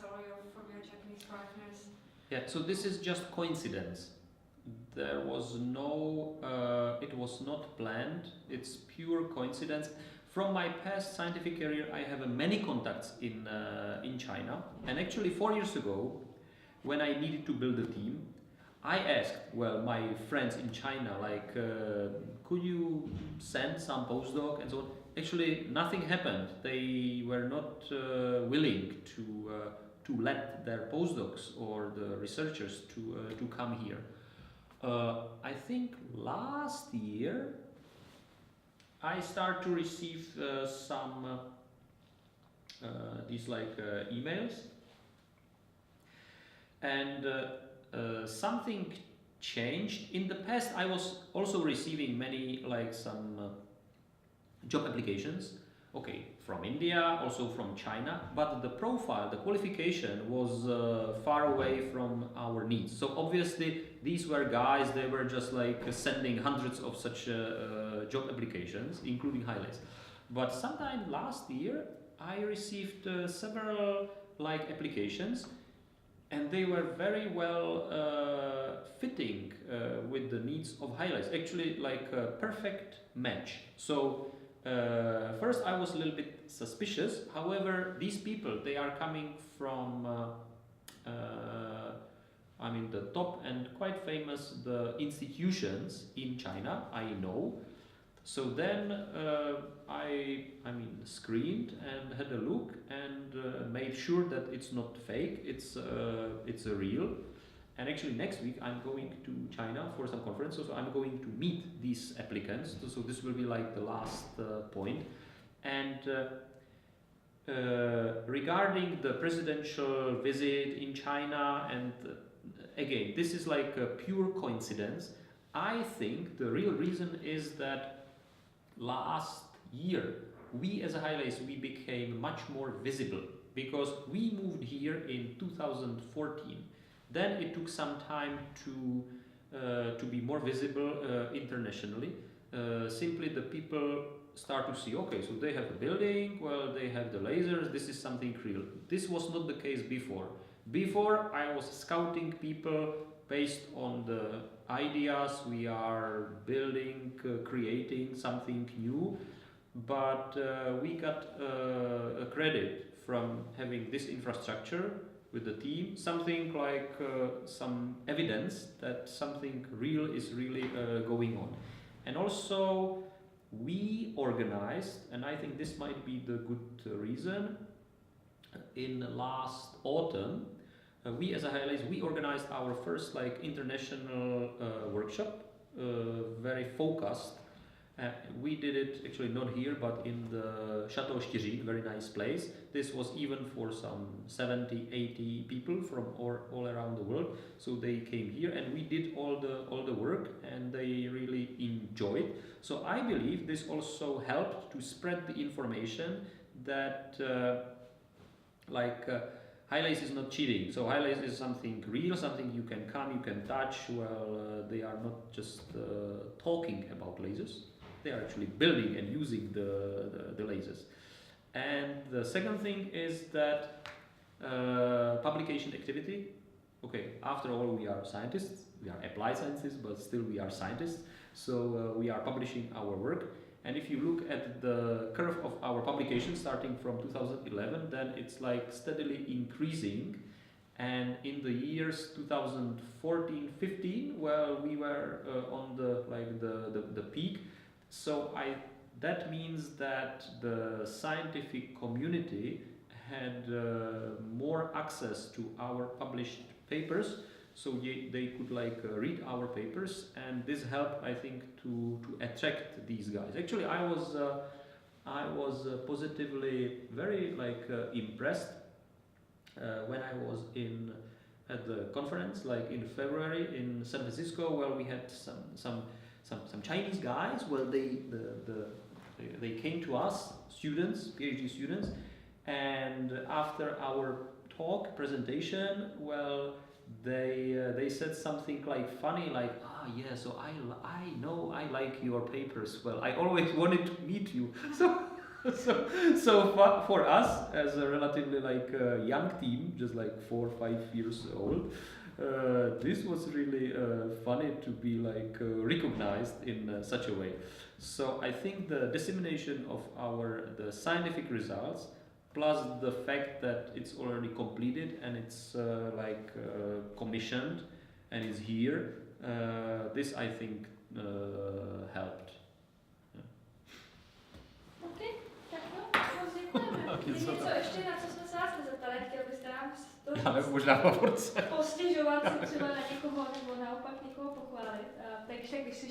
from your Japanese partners? Yeah, so this is just coincidence. There was no, it was not planned. It's pure coincidence. From my past scientific career, I have many contacts in China. And actually, 4 years ago, when I needed to build a team, I asked, well, my friends in China, like, could you send some postdoc and so on? Actually, nothing happened. They were not willing to let their postdocs or the researchers to come here. I think last year I start to receive some these like emails, and something changed. In the past, I was also receiving many like some job applications. Okay, from India, also from China, but the profile, the qualification was far away from our needs. So obviously, these were guys, they were just like sending hundreds of such job applications, including highlights. But sometime last year, I received several like applications, and they were very well fitting with the needs of highlights. Actually, like a perfect match. So first, I was a little bit suspicious. However, these people, they are coming from, I mean, the top and quite famous the institutions in China. I know. So then I mean, screened and had a look and made sure that it's not fake. It's a real. And actually, next week I'm going to China for some conference, so I'm going to meet these applicants. So this will be like the last point. And regarding the presidential visit in China, and again, this is like a pure coincidence. I think the real reason is that last year, we as a highlights, we became much more visible because we moved here in 2014. Then it took some time to be more visible internationally. Simply the people start to see, okay, so they have a building, well, they have the lasers, this is something real. This was not the case before. Before, I was scouting people based on the ideas we are building, creating something new, but we got a credit from having this infrastructure with the team, something like some evidence that something real is really going on. And also we organized, and I think this might be the good reason, in last autumn, we as a highlights, we organized our first like international workshop, very focused. We did it actually not here, but in the Chateau Štiřín, very nice place. This was even for some 70, 80 people from all around the world. So they came here and we did all the work and they really enjoyed. So I believe this also helped to spread the information that highlights is not cheating. So highlights is something real, something you can come, you can touch. Well, they are not just talking about lasers. They are actually building and using the lasers. And the second thing is that publication activity. Okay, after all, we are scientists. We are applied scientists, but still we are scientists. So we are publishing our work. And if you look at the curve of our publication starting from 2011, then it's like steadily increasing. And in the years 2014-15, well, we were on the peak. So that means that the scientific community had more access to our published papers, so they could read our papers, and this helped, I think, to attract these guys. Actually, I was positively very impressed when I was at the conference in February in San Francisco. Well, we had some Chinese guys. Well, they came to us, students, PhD students, and after our talk presentation, well, they said something funny, yeah, so I know I like your papers. Well, I always wanted to meet you. So So for us as a relatively like young team, just like 4 or 5 years old, this was really funny to be like recognized in such a way. So I think the dissemination of the scientific results, plus the fact that it's already completed and it's commissioned and is here, this I think helped. OK, tak jo, moc děkujeme. Je něco ještě, na co jsme se vás nezeptali? Chtěl byste nám Já nevím, možná po porce. postěžovat si třeba na někoho nebo naopak někoho pochválit? Takže když si